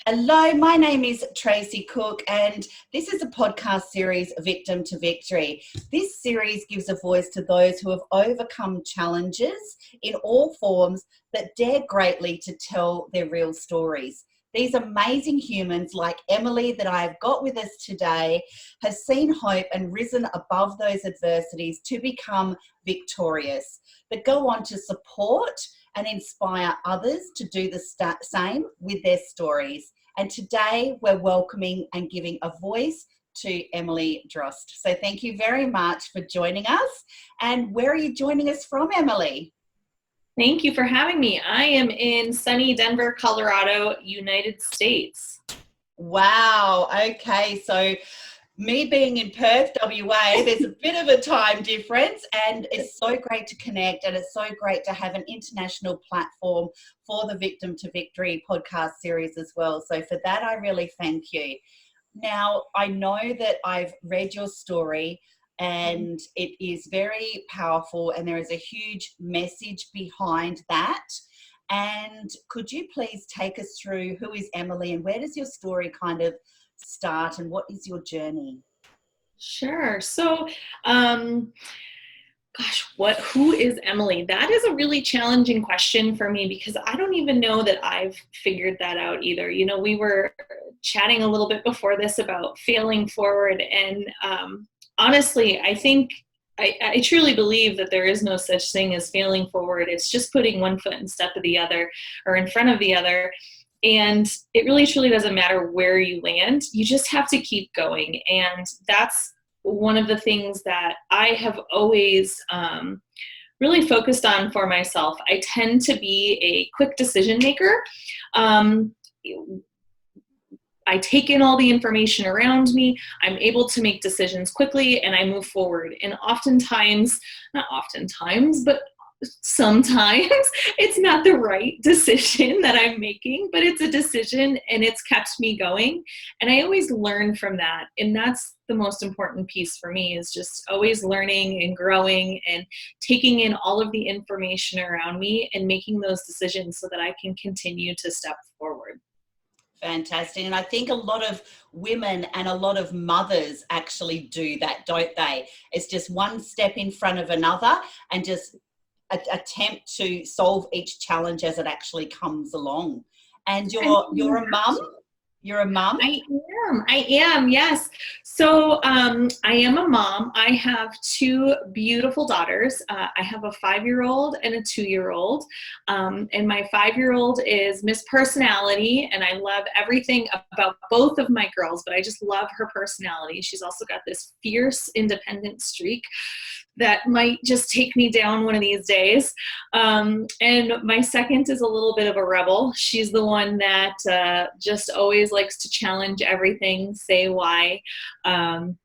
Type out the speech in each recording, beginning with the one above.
Hello, my name is Tracy Cook, and this is a podcast series, Victim to Victory. This series gives a voice to those who have overcome challenges in all forms that dare greatly to tell their real stories. These amazing humans like Emily that I have got with us today has seen hope and risen above those adversities to become victorious, that go on to support and inspire others to do the same with their stories. And today we're welcoming and giving a voice to Emily Drost. So thank you very much for joining us. And where are you joining us from, Emily? Thank you for having me. I am in sunny Denver, Colorado, United States. Wow. Okay. So me being in Perth, WA, there's a bit of a time difference, and it's so great to connect, and it's so great to have an international platform for the Victim to Victory podcast series as well. So for that, I really thank you. Now, I know that I've read your story and it is very powerful, and there is a huge message behind that. And could you please take us through who is Emily and where does your story kind of start and what is your journey? Sure. So, who is Emily? That is a really challenging question for me because I don't even know that I've figured that out either. You know, we were chatting a little bit before this about failing forward, and honestly, I truly believe that there is no such thing as failing forward. It's just putting one foot in step of the other or in front of the other. And it really truly doesn't matter where you land. You just have to keep going. And that's one of the things that I have always really focused on for myself. I tend to be a quick decision maker. I take in all the information around me. I'm able to make decisions quickly and I move forward. And oftentimes, not oftentimes, but sometimes it's not the right decision that I'm making, but it's a decision and it's kept me going. And I always learn from that. And that's the most important piece for me, is just always learning and growing and taking in all of the information around me and making those decisions so that I can continue to step forward. Fantastic. And I think a lot of women and a lot of mothers actually do that, don't they? It's just one step in front of another and just attempt to solve each challenge as it actually comes along. And you're a mum? You're a mum? I am, yes. So I am a mom. I have two beautiful daughters. I have a 5-year-old and a 2-year-old. And my 5-year-old is Miss Personality, and I love everything about both of my girls, but I just love her personality. She's also got this fierce, independent streak that might just take me down one of these days. And my second is a little bit of a rebel. She's the one that just always likes to challenge everything, say why, and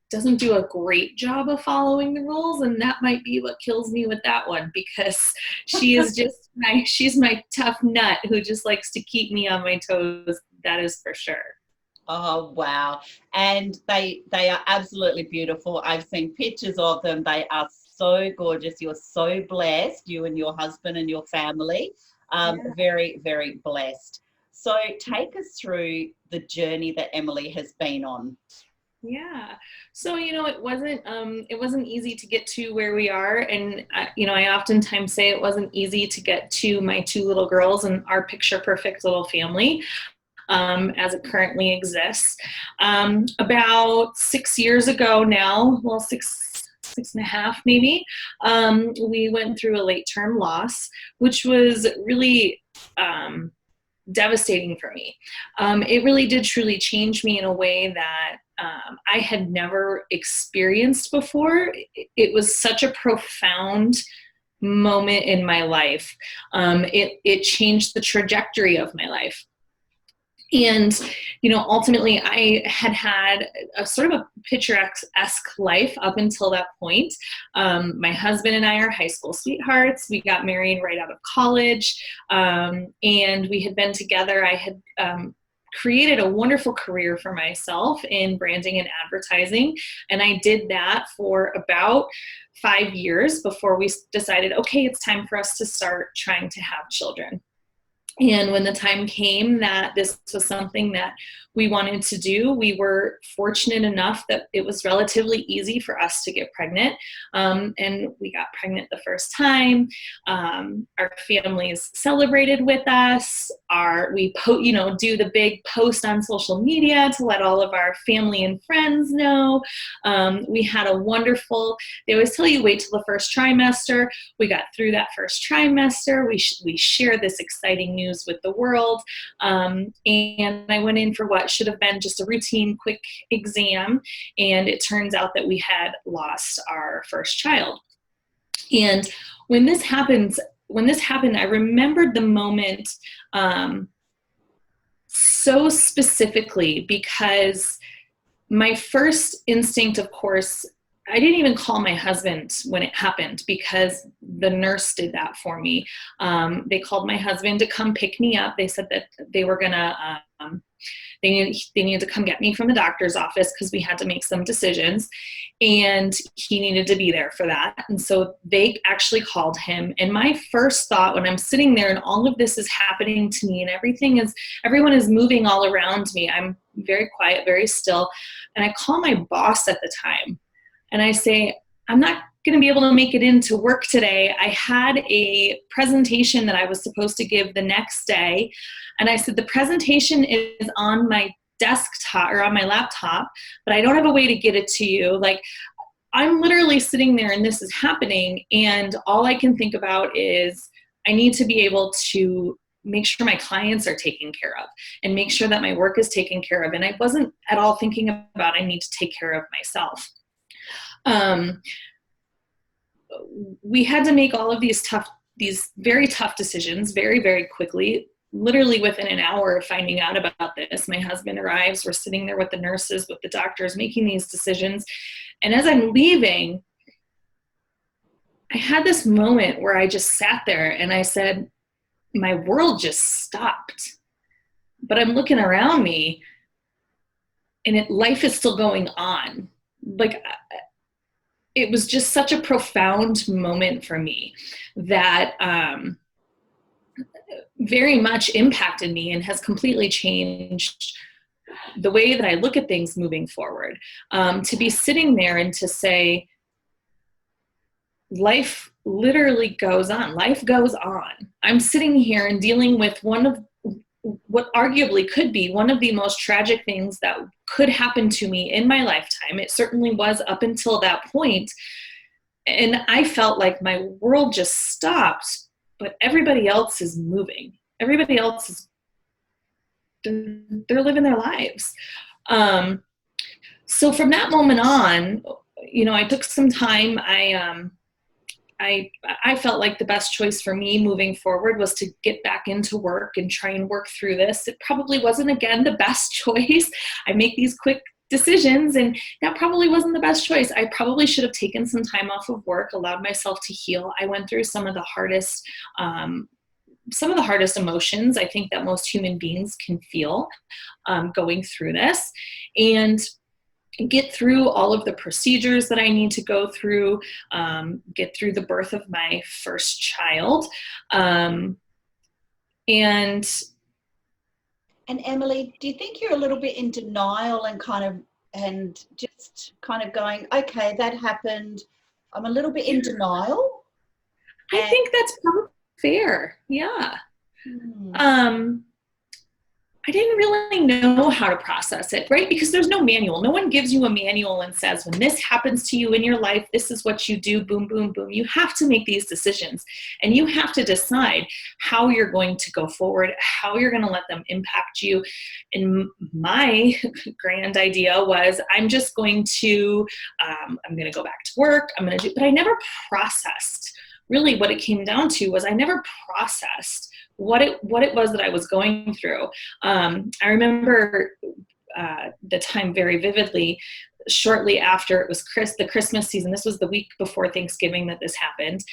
doesn't do a great job of following the rules. And that might be what kills me with that one, because she is just she's my tough nut who just likes to keep me on my toes. That is for sure. Oh, wow. And they are absolutely beautiful. I've seen pictures of them. They are so gorgeous. You're so blessed, you and your husband and your family. Very, very blessed. So take us through the journey that Emily has been on. Yeah. So, it wasn't easy to get to where we are. And, I oftentimes say it wasn't easy to get to my two little girls and our picture perfect little family. As it currently exists. About 6 years ago now, well, six and a half maybe, we went through a late-term loss, which was really devastating for me. It really did truly change me in a way that I had never experienced before. It was such a profound moment in my life. It changed the trajectory of my life. And, ultimately I had a sort of a picturesque life up until that point. My husband and I are high school sweethearts. We got married right out of college. And we had been together. I had created a wonderful career for myself in branding and advertising. And I did that for about 5 years before we decided, okay, it's time for us to start trying to have children. And when the time came that this was something that we wanted to do, we were fortunate enough that it was relatively easy for us to get pregnant. And we got pregnant the first time. Our families celebrated with us. We do the big post on social media to let all of our family and friends know. We had a wonderful, they always tell you wait till the first trimester. We got through that first trimester. We shared this exciting news with the world. And I went in for what should have been just a routine quick exam. And it turns out that we had lost our first child. And when this happened, I remembered the moment so specifically, because my first instinct, of course, I didn't even call my husband when it happened because the nurse did that for me. They called my husband to come pick me up. They said that they were gonna, they needed to come get me from the doctor's office because we had to make some decisions, and he needed to be there for that. And so they actually called him. And my first thought when I'm sitting there and all of this is happening to me and everyone is moving all around me, I'm very quiet, very still. And I call my boss at the time. And I say, I'm not going to be able to make it into work today. I had a presentation that I was supposed to give the next day. And I said, the presentation is on my desktop or on my laptop, but I don't have a way to get it to you. Like, I'm literally sitting there and this is happening. And all I can think about is I need to be able to make sure my clients are taken care of and make sure that my work is taken care of. And I wasn't at all thinking about I need to take care of myself. We had to make all of these very tough decisions very, very quickly. Literally within an hour of finding out about this, my husband arrives. We're sitting there with the nurses, with the doctors, making these decisions. And as I'm leaving, I had this moment where I just sat there and I said, my world just stopped. But I'm looking around me and life is still going on. Like, it was just such a profound moment for me that very much impacted me and has completely changed the way that I look at things moving forward. To be sitting there and to say, life literally goes on. Life goes on. I'm sitting here and dealing with one of what arguably could be one of the most tragic things that could happen to me in my lifetime. It certainly was up until that point. And I felt like my world just stopped, but everybody else is moving. Everybody else they're living their lives. So from that moment on, I took some time. I felt like the best choice for me moving forward was to get back into work and try and work through this. It probably wasn't, again, the best choice. I make these quick decisions and that probably wasn't the best choice. I probably should have taken some time off of work, allowed myself to heal. I went through some of the hardest emotions I think that most human beings can feel going through this, and get through all of the procedures that I need to go through, get through the birth of my first child. And Emily, do you think you're a little bit in denial and just kind of going, okay, that happened. I'm a little bit in denial? I think that's probably fair. Yeah. I didn't really know how to process it, right? Because there's no manual. No one gives you a manual and says, when this happens to you in your life, this is what you do, boom, boom, boom. You have to make these decisions and you have to decide how you're going to go forward, how you're going to let them impact you. And my grand idea was, I'm just going to, I'm going to go back to work. But I never processed. Really what it came down to was I never processed what it was that I was going through. I remember the time very vividly. Shortly after it was the Christmas season, this was the week before Thanksgiving that this happened.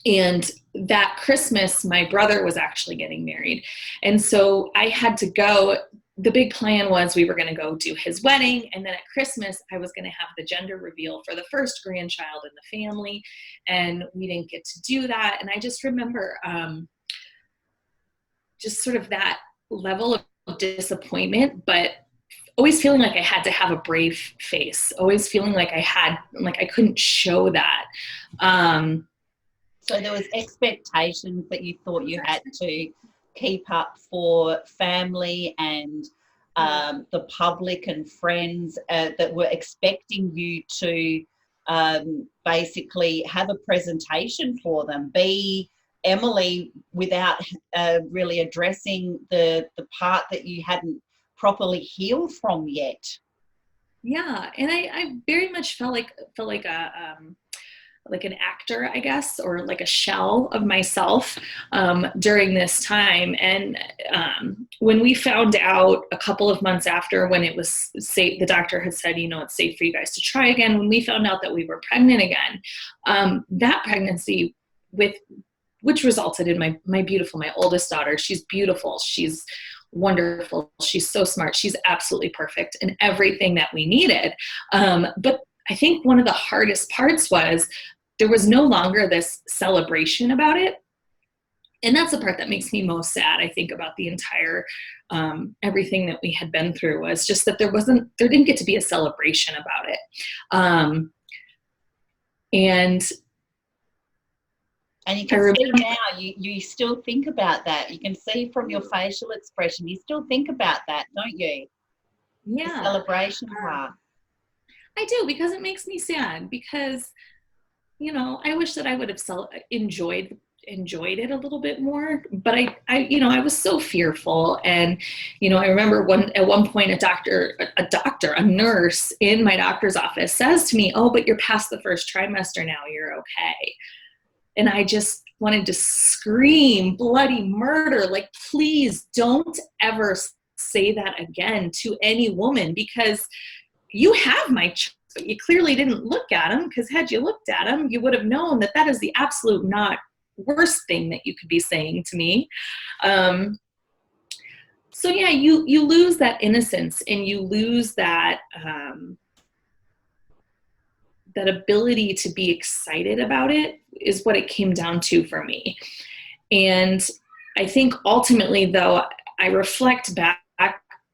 And that Christmas, my brother was actually getting married. And so I had to go. The big plan was we were going to go do his wedding. And then at Christmas, I was going to have the gender reveal for the first grandchild in the family. And we didn't get to do that. And I just remember just sort of that level of disappointment, but always feeling like I had to have a brave face, always feeling like I couldn't show that. So there was expectations that you thought you had to keep up for family and the public and friends that were expecting you to basically have a presentation for them, be Emily, without really addressing the part that you hadn't properly healed from yet. Yeah, and I very much felt like an actor, I guess, or like a shell of myself during this time. And when we found out a couple of months after, when it was safe, the doctor had said, it's safe for you guys to try again. When we found out that we were pregnant again, that pregnancy which resulted in my oldest daughter. She's beautiful. She's wonderful. She's so smart. She's absolutely perfect and everything that we needed. But I think one of the hardest parts was there was no longer this celebration about it. And that's the part that makes me most sad, I think, about the entire, everything that we had been through, was just that there didn't get to be a celebration about it. And you can see now, you still think about that. You can see from your facial expression, you still think about that, don't you? Yeah. The celebration part. I do, because it makes me sad, because, I wish that I would have enjoyed it a little bit more, but I was so fearful. And, I remember at one point, a nurse in my doctor's office says to me, "Oh, but you're past the first trimester now, you're okay." And I just wanted to scream bloody murder, like, please don't ever say that again to any woman, because you have my child. You clearly didn't look at him, because had you looked at him, you would have known that is the absolute not worst thing that you could be saying to me. So yeah, you lose that innocence, and you lose that that ability to be excited about it, is what it came down to for me. And I think ultimately, though, I reflect back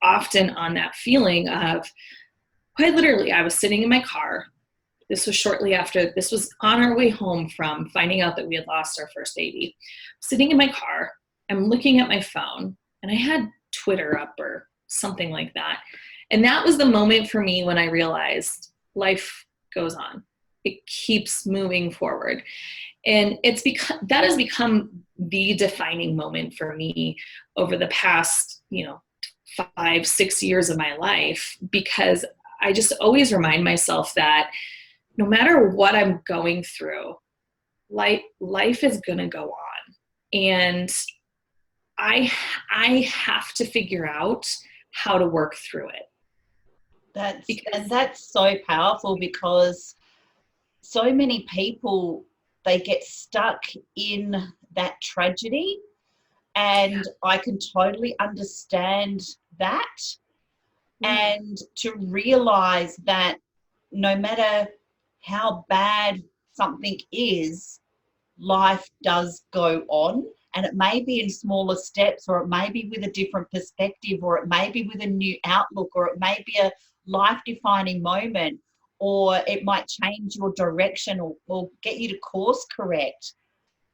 often on that feeling of, quite literally, I was sitting in my car. This was on our way home from finding out that we had lost our first baby. Sitting in my car, I'm looking at my phone, and I had Twitter up or something like that. And that was the moment for me when I realized life goes on. It keeps moving forward. And that has become the defining moment for me over the past, 5-6 years of my life, because I just always remind myself that no matter what I'm going through, life is going to go on. And I have to figure out how to work through it. That's so powerful, because so many people, they get stuck in that tragedy, and I can totally understand that. And to realize that no matter how bad something is, life does go on, and it may be in smaller steps, or it may be with a different perspective, or it may be with a new outlook, or it may be a life-defining moment, or it might change your direction, or get you to course correct.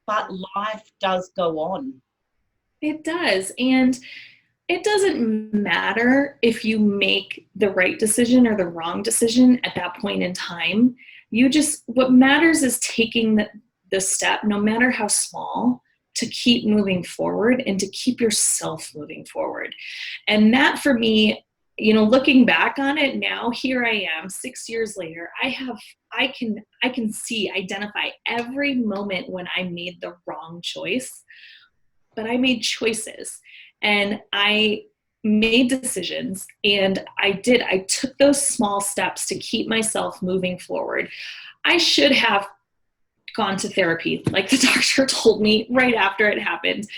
But life does go on. It does. And it doesn't matter if you make the right decision or the wrong decision at that point in time. What matters is taking the step, no matter how small, to keep moving forward and to keep yourself moving forward. And that, for me, looking back on it now, here I am 6 years later, I can identify every moment when I made the wrong choice, but I made choices. And I made decisions, and I took those small steps to keep myself moving forward. I should have gone to therapy, like the doctor told me right after it happened,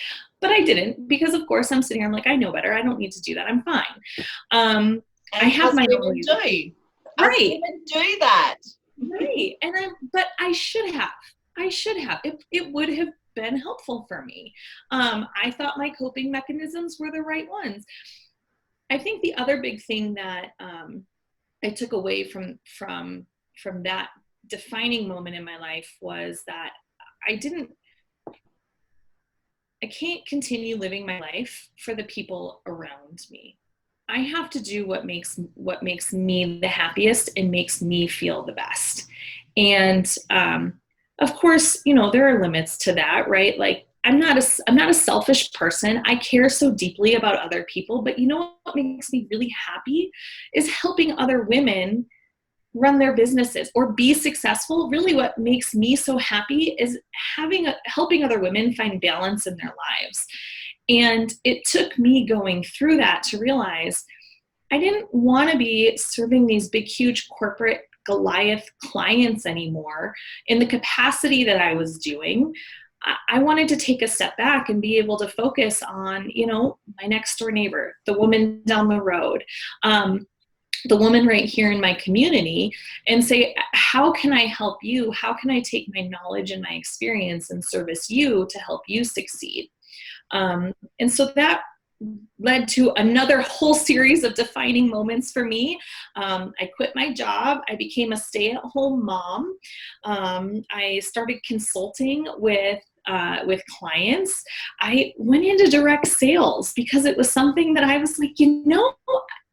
but I didn't, because of course I'm sitting here, I'm like, I know better. I don't need to do that. I'm fine. I have my own reasons. Right. Women do that. Right. But I should have. It would have been helpful for me. I thought my coping mechanisms were the right ones. I think the other big thing that I took away from that defining moment in my life was that I can't continue living my life for the people around me. I have to do what makes me the happiest and makes me feel the best. And of course, there are limits to that, right? Like I'm not a selfish person. I care so deeply about other people, but what makes me really happy is helping other women run their businesses or be successful. Really what makes me so happy is helping other women find balance in their lives. And it took me going through that to realize I didn't want to be serving these big, huge corporate Goliath clients anymore in the capacity that I was doing. I wanted to take a step back and be able to focus on, my next door neighbor, the woman down the road, the woman right here in my community, and say, how can I help you? How can I take my knowledge and my experience and service you to help you succeed? And so that led to another whole series of defining moments for me. I quit my job. I became a stay-at-home mom. I started consulting with clients. I went into direct sales because it was something that I was like,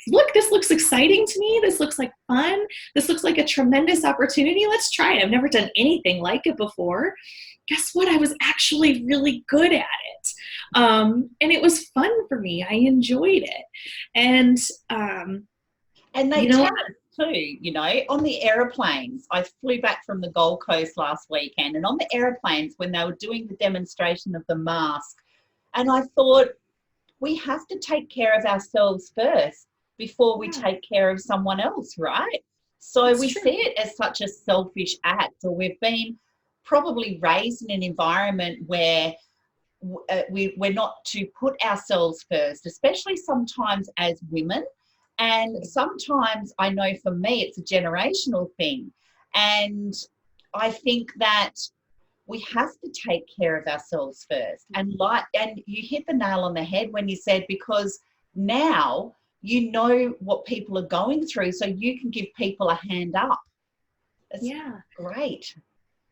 look, this looks exciting to me. This looks like fun. This looks like a tremendous opportunity. Let's try it. I've never done anything like it before. Guess what? I was actually really good at it. And it was fun for me. I enjoyed it. And they tell us too, on the aeroplanes, I flew back from the Gold Coast last weekend, and on the aeroplanes when they were doing the demonstration of the mask, and I thought, we have to take care of ourselves first before we take care of someone else, right? So That's we true. see it as such a selfish act, or we've been probably raised in an environment where we're not to put ourselves first, especially sometimes as women. And sometimes I know for me it's a generational thing. And I think that we have to take care of ourselves first. And you hit the nail on the head when you said, because now you know what people are going through, so you can give people a hand up. That's great.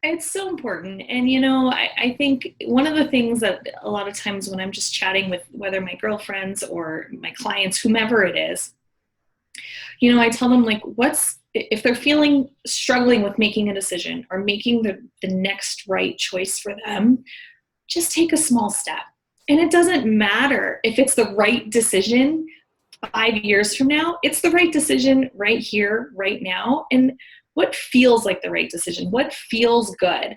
It's so important. And, I think one of the things that a lot of times when I'm just chatting with whether my girlfriends or my clients, whomever it is, I tell them, like, if they're struggling with making a decision or making the next right choice for them, just take a small step. And it doesn't matter if it's the right decision 5 years from now. It's the right decision right here, right now. And what feels like the right decision, what feels good.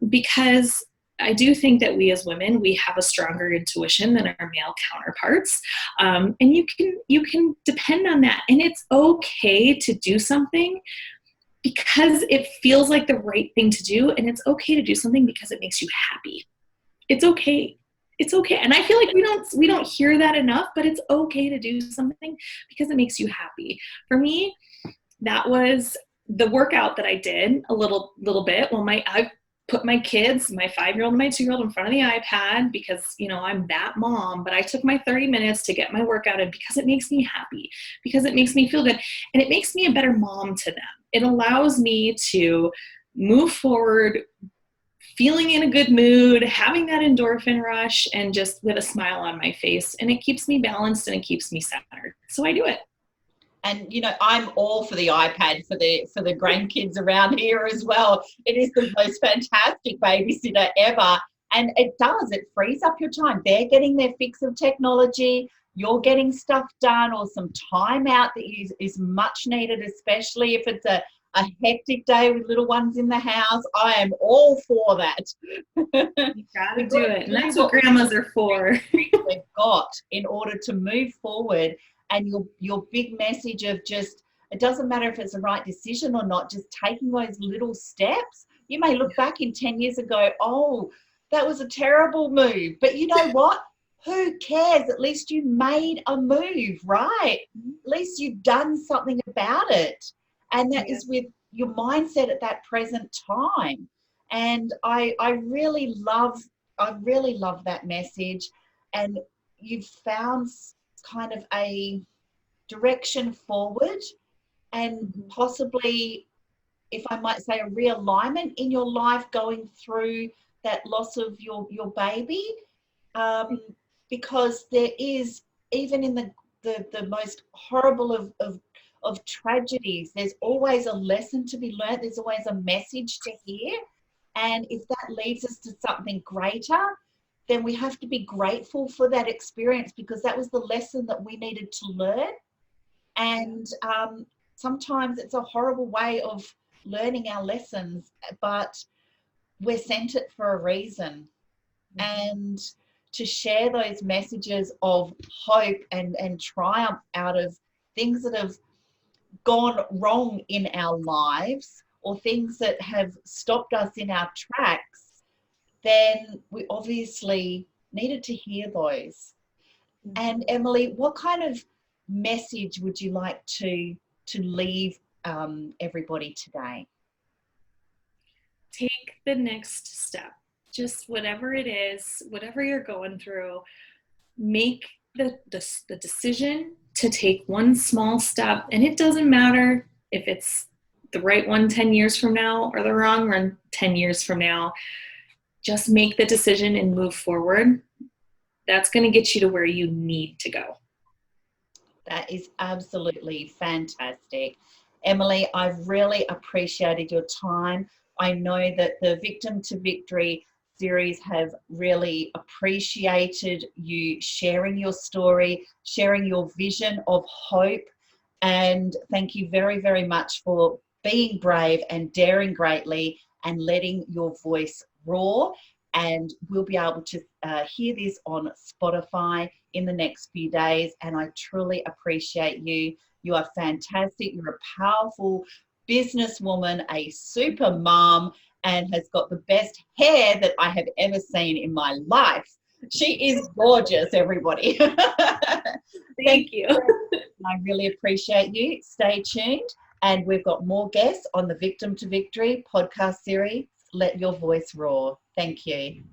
Because I do think that we as women, we have a stronger intuition than our male counterparts. And you can depend on that. And it's okay to do something because it feels like the right thing to do. And it's okay to do something because it makes you happy. It's okay. It's okay. And I feel like we don't hear that enough, but it's okay to do something because it makes you happy. For me, that was the workout that I did a little bit. Well, I put my kids, my 5-year-old and my 2-year-old, in front of the iPad because, I'm that mom, but I took my 30 minutes to get my workout in because it makes me happy, because it makes me feel good. And it makes me a better mom to them. It allows me to move forward, feeling in a good mood, having that endorphin rush, and just with a smile on my face. And it keeps me balanced and it keeps me centered. So I do it. And, I'm all for the iPad for the grandkids around here as well. It is the most fantastic babysitter ever. And it frees up your time. They're getting their fix of technology. You're getting stuff done, or some time out that is much needed, especially if it's a hectic day with little ones in the house. I am all for that. You gotta do it. And that's what grandmas are for. We've got in order to move forward. And your big message of just, it doesn't matter if it's the right decision or not, just taking those little steps. You may look back in 10 years ago, oh, that was a terrible move. But you know what? Who cares? At least you made a move, right? At least you've done something about it. And that is with your mindset at that present time. And I really love that message. And you've found kind of a direction forward, and possibly, if I might say, a realignment in your life going through that loss of your baby, because there is, even in the most horrible of tragedies, there's always a lesson to be learned. There's always a message to hear. And if that leads us to something greater, then we have to be grateful for that experience, because that was the lesson that we needed to learn. And sometimes it's a horrible way of learning our lessons, but we're sent it for a reason. And to share those messages of hope and triumph out of things that have gone wrong in our lives, or things that have stopped us in our tracks, then we obviously needed to hear those. And Emily, what kind of message would you like to leave everybody today? Take the next step. Just whatever it is, whatever you're going through, make the decision to take one small step. And it doesn't matter if it's the right one 10 years from now or the wrong one 10 years from now. Just make the decision and move forward. That's going to get you to where you need to go. That is absolutely fantastic. Emily, I've really appreciated your time. I know that the Victim to Victory series have really appreciated you sharing your story, sharing your vision of hope. And thank you very, very much for being brave and daring greatly and letting your voice roar. And we'll be able to hear this on Spotify in the next few days. And I truly appreciate you. You are fantastic. You're a powerful businesswoman, a super mom, and has got the best hair that I have ever seen in my life. She is gorgeous, everybody. Thank you. I really appreciate you. Stay tuned. And we've got more guests on the Victim to Victory podcast series. Let your voice roar. Thank you.